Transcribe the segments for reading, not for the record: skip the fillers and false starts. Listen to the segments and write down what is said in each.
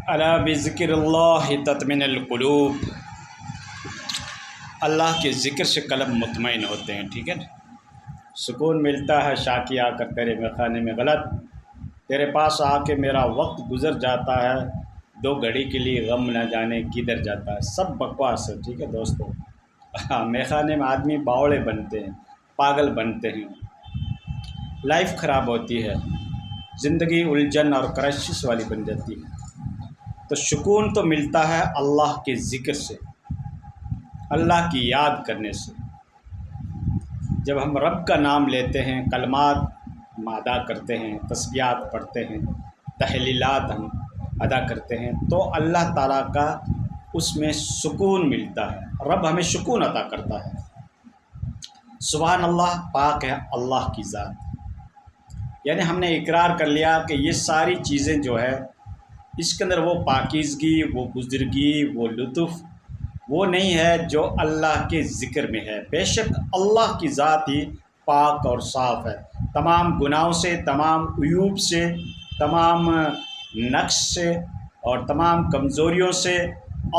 الا بذکر اللہ تطمئن القلوب، اللہ کے ذکر سے قلب مطمئن ہوتے ہیں، ٹھیک ہے نا۔ سکون ملتا ہے شاکی آ کر تیرے میخانے میں غلط، تیرے پاس آ کے میرا وقت گزر جاتا ہے، دو گھڑی کے لیے غم نہ جانے کدھر جاتا ہے، سب بکواس ہے، ٹھیک ہے دوستو۔ میخانے میں آدمی باوڑے بنتے ہیں، پاگل بنتے ہیں، لائف خراب ہوتی ہے، زندگی الجھن اور کرائسس والی بن جاتی ہے۔ تو سکون تو ملتا ہے اللہ کے ذکر سے، اللہ کی یاد کرنے سے۔ جب ہم رب کا نام لیتے ہیں، کلمات ہم ادا کرتے ہیں، تسبیحات پڑھتے ہیں، تحلیلات ہم ادا کرتے ہیں، تو اللہ تعالیٰ کا اس میں سکون ملتا ہے، رب ہمیں سکون عطا کرتا ہے۔ سبحان اللہ، پاک ہے اللہ کی ذات، یعنی ہم نے اقرار کر لیا کہ یہ ساری چیزیں جو ہے اس کے اندر وہ پاکیزگی، وہ بزرگی، وہ لطف وہ نہیں ہے جو اللہ کے ذکر میں ہے۔ بے شک اللہ کی ذات ہی پاک اور صاف ہے، تمام گناہوں سے، تمام عیوب سے، تمام نقص سے اور تمام کمزوریوں سے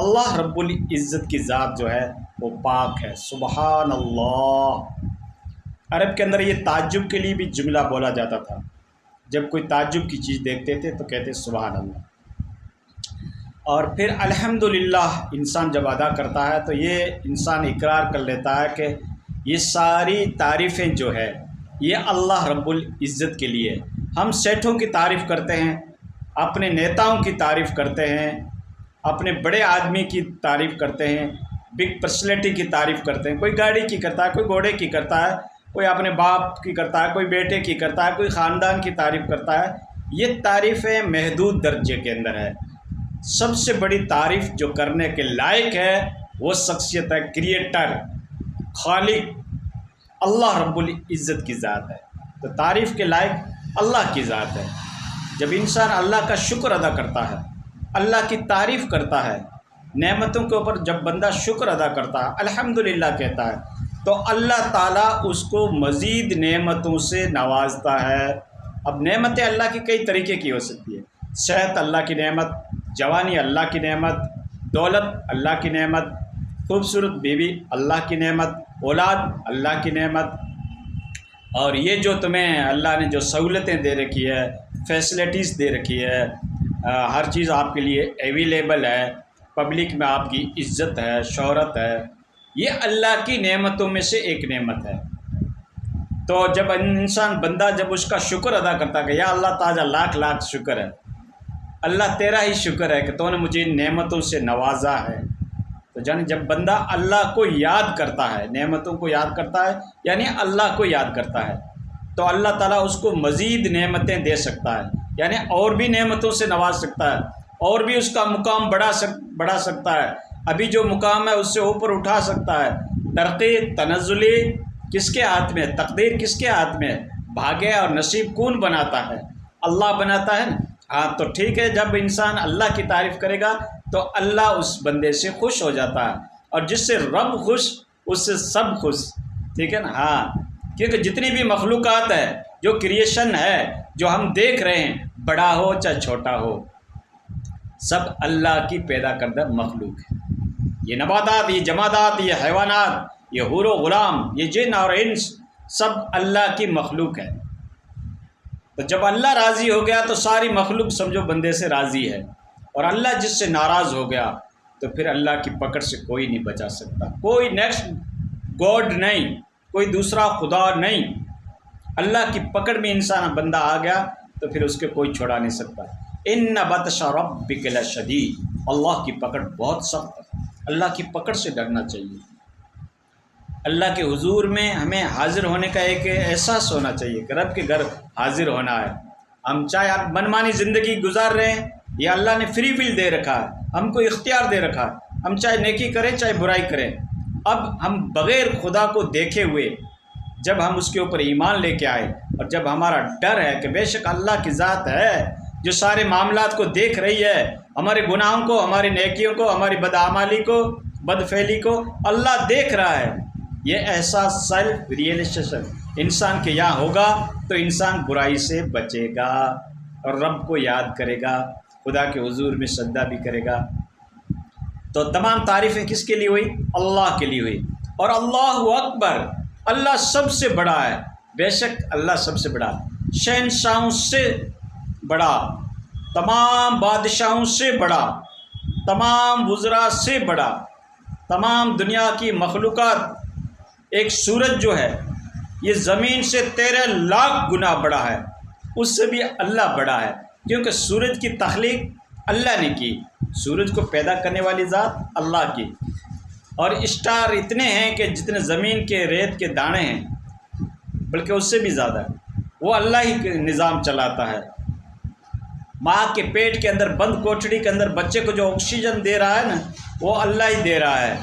اللہ رب العزت کی ذات جو ہے وہ پاک ہے۔ سبحان اللہ۔ عرب کے اندر یہ تعجب کے لیے بھی جملہ بولا جاتا تھا، جب کوئی تعجب کی چیز دیکھتے تھے تو کہتے سبحان اللہ۔ اور پھر الحمدللہ انسان جب ادا کرتا ہے تو یہ انسان اقرار کر لیتا ہے کہ یہ ساری تعریفیں جو ہے یہ اللہ رب العزت کے لیے۔ ہم سیٹھوں کی تعریف کرتے ہیں، اپنے نیتاؤں کی تعریف کرتے ہیں، اپنے بڑے آدمی کی تعریف کرتے ہیں، بگ پرسنالٹی کی تعریف کرتے ہیں، کوئی گاڑی کی کرتا ہے، کوئی گھوڑے کی کرتا ہے، کوئی اپنے باپ کی کرتا ہے، کوئی بیٹے کی کرتا ہے، کوئی خاندان کی تعریف کرتا ہے۔ یہ تعریفیں محدود درجے کے اندر ہے۔ سب سے بڑی تعریف جو کرنے کے لائق ہے وہ شخصیت ہے کریٹر، خالق، اللہ رب العزت کی ذات ہے۔ تو تعریف کے لائق اللہ کی ذات ہے۔ جب انسان اللہ کا شکر ادا کرتا ہے، اللہ کی تعریف کرتا ہے، نعمتوں کے اوپر جب بندہ شکر ادا کرتا ہے، الحمدللہ کہتا ہے، تو اللہ تعالیٰ اس کو مزید نعمتوں سے نوازتا ہے۔ اب نعمتیں اللہ کی کئی طریقے کی ہو سکتی ہے، صحت اللہ کی نعمت، جوانی اللہ کی نعمت، دولت اللہ کی نعمت، خوبصورت بیوی اللہ کی نعمت، اولاد اللہ کی نعمت، اور یہ جو تمہیں اللہ نے جو سہولتیں دے رکھی ہے، فیسلٹیز دے رکھی ہے، ہر چیز آپ کے لیے اویلیبل ہے، پبلک میں آپ کی عزت ہے، شہرت ہے، یہ اللہ کی نعمتوں میں سے ایک نعمت ہے۔ تو جب انسان بندہ جب اس کا شکر ادا کرتا ہے کہ یا اللہ تعالیٰ لاکھ لاکھ شکر ہے، اللہ تیرا ہی شکر ہے کہ تو نے مجھے ان نعمتوں سے نوازا ہے، تو جب بندہ اللہ کو یاد کرتا ہے، نعمتوں کو یاد کرتا ہے، یعنی اللہ کو یاد کرتا ہے، تو اللہ تعالیٰ اس کو مزید نعمتیں دے سکتا ہے، یعنی اور بھی نعمتوں سے نواز سکتا ہے، اور بھی اس کا مقام بڑھا سکتا ہے، ابھی جو مقام ہے اس سے اوپر اٹھا سکتا ہے۔ ترقی تنزلی کس کے ہاتھ میں ہے؟ تقدیر کس کے ہاتھ میں ہے؟ بھاگے اور نصیب کون بناتا ہے؟ اللہ بناتا ہے نا۔ ہاں تو ٹھیک ہے، جب انسان اللہ کی تعریف کرے گا تو اللہ اس بندے سے خوش ہو جاتا ہے، اور جس سے رب خوش اس سے سب خوش، ٹھیک ہے نا۔ ہاں، کیونکہ جتنی بھی مخلوقات ہے، جو کریشن ہے، جو ہم دیکھ رہے ہیں، بڑا ہو چاہے چھوٹا ہو، سب اللہ کی پیدا کردہ مخلوق ہے۔ یہ نباتات، یہ جمادات، یہ حیوانات، یہ حور و غلام، یہ جن اور انس، سب اللہ کی مخلوق ہے۔ تو جب اللہ راضی ہو گیا تو ساری مخلوق سمجھو بندے سے راضی ہے، اور اللہ جس سے ناراض ہو گیا تو پھر اللہ کی پکڑ سے کوئی نہیں بچا سکتا، کوئی نیکسٹ گاڈ نہیں، کوئی دوسرا خدا نہیں۔ اللہ کی پکڑ میں انسان بندہ آ گیا تو پھر اس کے کوئی چھڑا نہیں سکتا۔ ان بطش ربک لشدید، اللہ کی پکڑ بہت سخت ہے، اللہ کی پکڑ سے ڈرنا چاہیے۔ اللہ کے حضور میں ہمیں حاضر ہونے کا ایک احساس ہونا چاہیے کہ رب کے گھر حاضر ہونا ہے۔ ہم چاہے آپ منمانی زندگی گزار رہے ہیں، یا اللہ نے فری ول دے رکھا ہے، ہم کو اختیار دے رکھا ہے، ہم چاہے نیکی کریں چاہے برائی کریں۔ اب ہم بغیر خدا کو دیکھے ہوئے جب ہم اس کے اوپر ایمان لے کے آئے، اور جب ہمارا ڈر ہے کہ بے شک اللہ کی ذات ہے جو سارے معاملات کو دیکھ رہی ہے، ہمارے گناہوں کو، ہماری نیکیوں کو، ہماری بدعمالی کو، بدفعلی کو اللہ دیکھ رہا ہے، یہ احساس سیلف ریئلائزیشن انسان کے یہاں ہوگا تو انسان برائی سے بچے گا اور رب کو یاد کرے گا، خدا کے حضور میں سجدہ بھی کرے گا۔ تو تمام تعریفیں کس کے لیے ہوئی؟ اللہ کے لیے ہوئی۔ اور اللہ اکبر، اللہ سب سے بڑا ہے، بے شک اللہ سب سے بڑا، شہنشاہوں سے بڑا، تمام بادشاہوں سے بڑا، تمام وزراء سے بڑا، تمام دنیا کی مخلوقات، ایک سورج جو ہے یہ زمین سے 13 لاکھ گنا بڑا ہے، اس سے بھی اللہ بڑا ہے، کیونکہ سورج کی تخلیق اللہ نے کی، سورج کو پیدا کرنے والی ذات اللہ کی۔ اور اسٹار اتنے ہیں کہ جتنے زمین کے ریت کے دانے ہیں، بلکہ اس سے بھی زیادہ، وہ اللہ ہی نظام چلاتا ہے۔ ماں کے پیٹ کے اندر بند کوٹڑی کے اندر بچے کو جو آکسیجن دے رہا ہے نا، وہ اللہ ہی دے رہا ہے۔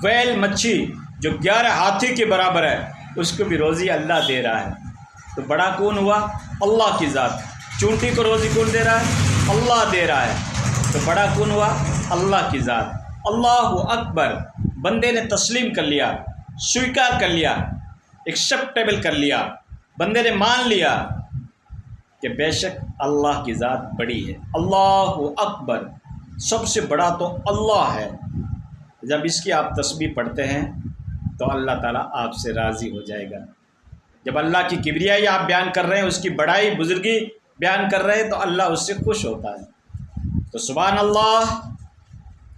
ویل مچھی جو 11 ہاتھی کے برابر ہے، اس کو بھی روزی اللہ دے رہا ہے۔ تو بڑا کون ہوا؟ اللہ کی ذات۔ چونٹی کو روزی کون دے رہا ہے؟ اللہ دے رہا ہے۔ تو بڑا کون ہوا؟ اللہ کی ذات۔ اللہ اکبر، بندے نے تسلیم کر لیا، سویکار کر لیا، ایکسیپٹیبل کر لیا، بندے نے مان لیا کہ بے شک اللہ کی ذات بڑی ہے۔ اللہ اکبر، سب سے بڑا تو اللہ ہے۔ جب اس کی آپ تسبیح پڑھتے ہیں تو اللہ تعالیٰ آپ سے راضی ہو جائے گا۔ جب اللہ کی کبریائی آپ بیان کر رہے ہیں، اس کی بڑائی بزرگی بیان کر رہے ہیں، تو اللہ اس سے خوش ہوتا ہے۔ تو سبحان اللہ،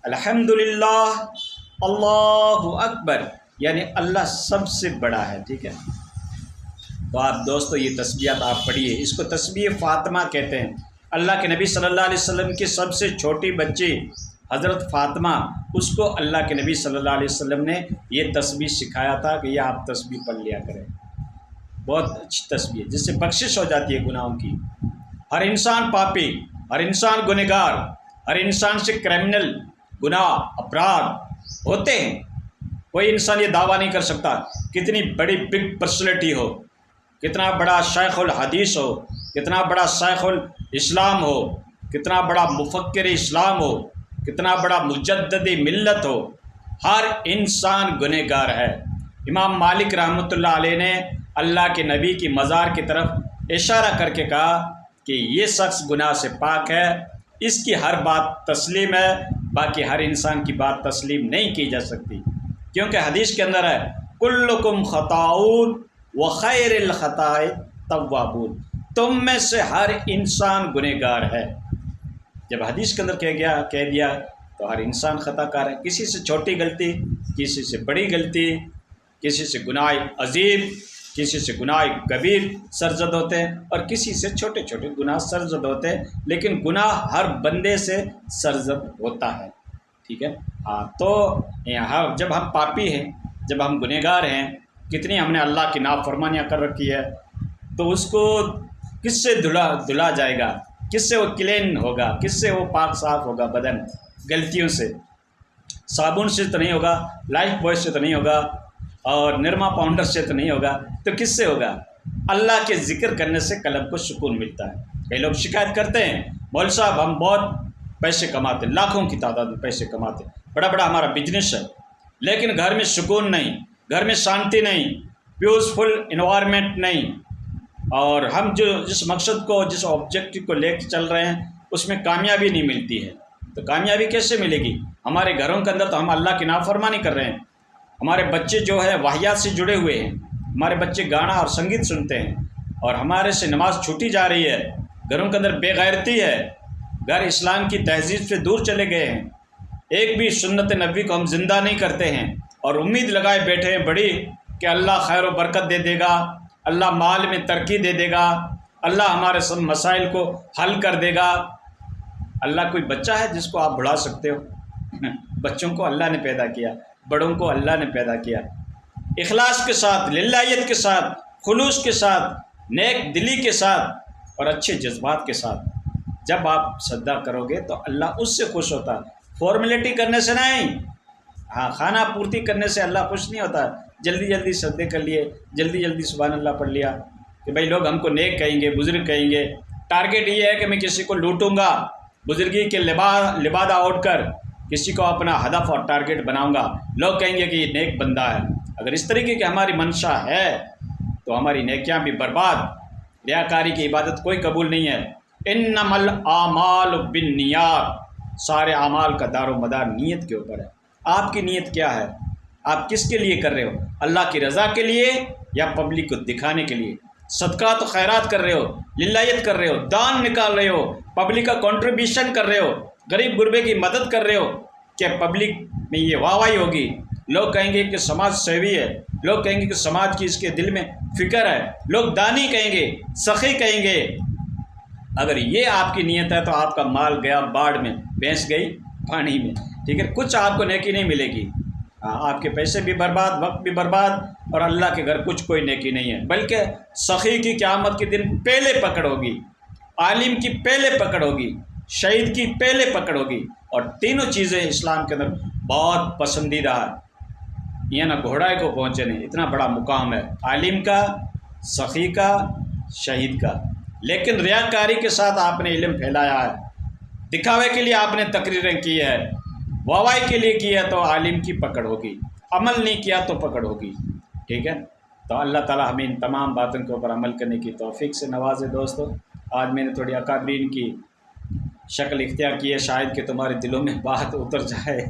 الحمدللہ، اللہ اکبر، یعنی اللہ سب سے بڑا ہے۔ ٹھیک ہے، تو آپ دوستو یہ تسبیحات آپ پڑھیے، اس کو تسبیح فاطمہ کہتے ہیں۔ اللہ کے نبی صلی اللہ علیہ وسلم کی سب سے چھوٹی بچی حضرت فاطمہ، اس کو اللہ کے نبی صلی اللہ علیہ وسلم نے یہ تسبیح سکھایا تھا کہ یہ آپ تسبیح پڑھ لیا کریں۔ بہت اچھی تسبیح ہے، جس سے بخشش ہو جاتی ہے گناہوں کی۔ ہر انسان پاپی، ہر انسان گنہگار، ہر انسان سے کرمنل گناہ اپرادھ ہوتے ہیں۔ کوئی انسان یہ دعویٰ نہیں کر سکتا، کتنی بڑی بگ پرسنالٹی ہو، کتنا بڑا شیخ الحدیث ہو، کتنا بڑا شیخ الاسلام ہو، کتنا بڑا مفکر اسلام ہو، کتنا بڑا مجدد ملت ہو، ہر انسان گنہگار ہے۔ امام مالک رحمۃ اللہ علیہ نے اللہ کے نبی کی مزار کی طرف اشارہ کر کے کہا کہ یہ شخص گناہ سے پاک ہے، اس کی ہر بات تسلیم ہے، باقی ہر انسان کی بات تسلیم نہیں کی جا سکتی، کیونکہ حدیث کے اندر ہے کلکم خطاؤون وخیر الخطاء توابون، تم میں سے ہر انسان گنہگار ہے۔ جب حدیث کے اندر کہہ دیا تو ہر انسان خطا کار ہے، کسی سے چھوٹی غلطی، کسی سے بڑی غلطی، کسی سے گناہ عظیم، کسی سے گناہ کبیر سرزد ہوتے ہیں، اور کسی سے چھوٹے چھوٹے گناہ سرزد ہوتے ہیں، لیکن گناہ ہر بندے سے سرزد ہوتا ہے۔ ٹھیک ہے، تو جب ہم پاپی ہیں، جب ہم گنہگار ہیں، کتنی ہم نے اللہ کی نافرمانیاں کر رکھی ہے، تو اس کو کس سے دھلا جائے گا، کس سے وہ کلین ہوگا، کس سے وہ پاک صاف ہوگا بدن؟ غلطیوں سے، صابن سے تو نہیں ہوگا، لائف بوائے سے تو نہیں ہوگا، اور نرما پاؤڈر سے تو نہیں ہوگا، تو کس سے ہوگا؟ اللہ کے ذکر کرنے سے قلب کو سکون ملتا ہے۔ کئی لوگ شکایت کرتے ہیں، مول صاحب ہم بہت پیسے کماتے، لاکھوں کی تعداد میں پیسے کماتے، بڑا بڑا ہمارا بزنس ہے، لیکن گھر میں سکون نہیں، گھر میں شانتی نہیں، پیسفل انوائرمنٹ نہیں، اور ہم جس مقصد کو، جس آبجیکٹو کو لے کے چل رہے ہیں، اس میں کامیابی نہیں ملتی ہے۔ تو کامیابی کیسے ملے گی؟ ہمارے گھروں کے اندر تو ہم اللہ کی نافرمانی کر رہے ہیں، ہمارے بچے جو ہے واہیات سے جڑے ہوئے ہیں، ہمارے بچے گانا اور سنگیت سنتے ہیں، اور ہمارے سے نماز چھوٹی جا رہی ہے، گھروں کے اندر بے غیرتی ہے، گھر اسلام کی تہذیب سے دور چلے گئے ہیں، ایک بھی سنت نبوی کو ہم زندہ نہیں کرتے ہیں، اور امید لگائے بیٹھے ہیں بڑی کہ اللہ خیر و برکت دے دے گا، اللہ مال میں ترقی دے دے گا، اللہ ہمارے سب مسائل کو حل کر دے گا۔ اللہ کوئی بچہ ہے جس کو آپ بڑھا سکتے ہو؟ بچوں کو اللہ نے پیدا کیا، بڑوں کو اللہ نے پیدا کیا، اخلاص کے ساتھ، للہیت کے ساتھ، خلوص کے ساتھ، نیک دلی کے ساتھ، اور اچھے جذبات کے ساتھ جب آپ سجدہ کرو گے تو اللہ اس سے خوش ہوتا ہے، فارمیلٹی کرنے سے نہیں، ہاں کھانا پورتی کرنے سے اللہ خوش نہیں ہوتا، جلدی جلدی سجدے کر لیے، جلدی جلدی سبحان اللہ پڑھ لیا کہ بھائی لوگ ہم کو نیک کہیں گے، بزرگ کہیں گے، ٹارگیٹ یہ ہے کہ میں کسی کو لوٹوں گا، بزرگی کے لبادہ اوڑھ کر کسی کو اپنا ہدف اور ٹارگیٹ بناؤں گا، لوگ کہیں گے کہ یہ نیک بندہ ہے۔ اگر اس طریقے کی ہماری منشا ہے تو ہماری نیکیاں بھی برباد، ریاکاری کی عبادت کوئی قبول نہیں ہے۔ انمل اعمال بالنیات، سارے اعمال کا دار و مدار نیت کے اوپر ہے۔ آپ کی نیت کیا ہے؟ آپ کس کے لیے کر رہے ہو؟ اللہ کی رضا کے لیے یا پبلک کو دکھانے کے لیے؟ صدقات و خیرات کر رہے ہو، للہیت کر رہے ہو، دان نکال رہے ہو، پبلک کا کنٹریبیوشن کر رہے ہو، غریب غربے کی مدد کر رہے ہو، کہ پبلک میں یہ واہ واہی ہوگی، لوگ کہیں گے کہ سماج سیوی ہے، لوگ کہیں گے کہ سماج کی اس کے دل میں فکر ہے، لوگ دانی کہیں گے، سخی کہیں گے۔ اگر یہ آپ کی نیت ہے تو آپ کا مال گیا باڑھ میں، بھینس گئی پانی میں، ٹھیک ہے، کچھ آپ کو نیکی نہیں ملے گی۔ آپ کے پیسے بھی برباد، وقت بھی برباد، اور اللہ کے گھر کچھ کوئی نیکی نہیں ہے، بلکہ سخی کی قیامت کے دن پہلے پکڑ ہوگی، عالم کی پہلے پکڑ ہوگی، شہید کی پہلے پکڑ ہوگی۔ اور تینوں چیزیں اسلام کے اندر بہت پسندیدہ ہے، یہ نہ گھوڑائے کو پہنچے نہیں، اتنا بڑا مقام ہے عالم کا، سخی کا، شہید کا۔ لیکن ریاکاری کے ساتھ آپ نے علم پھیلایا ہے، دکھاوے کے لیے آپ نے تقریریں کی ہے، واوائی کے لیے کیا تو عالم کی پکڑ ہوگی، عمل نہیں کیا تو پکڑ ہوگی، ٹھیک ہے۔ تو اللہ تعالی ہمیں ان تمام باتوں کے اوپر عمل کرنے کی توفیق سے نوازے۔ دوستو، آج میں نے تھوڑی اکابرین کی شکل اختیار کی ہے، شاید کہ تمہارے دلوں میں بات اتر جائے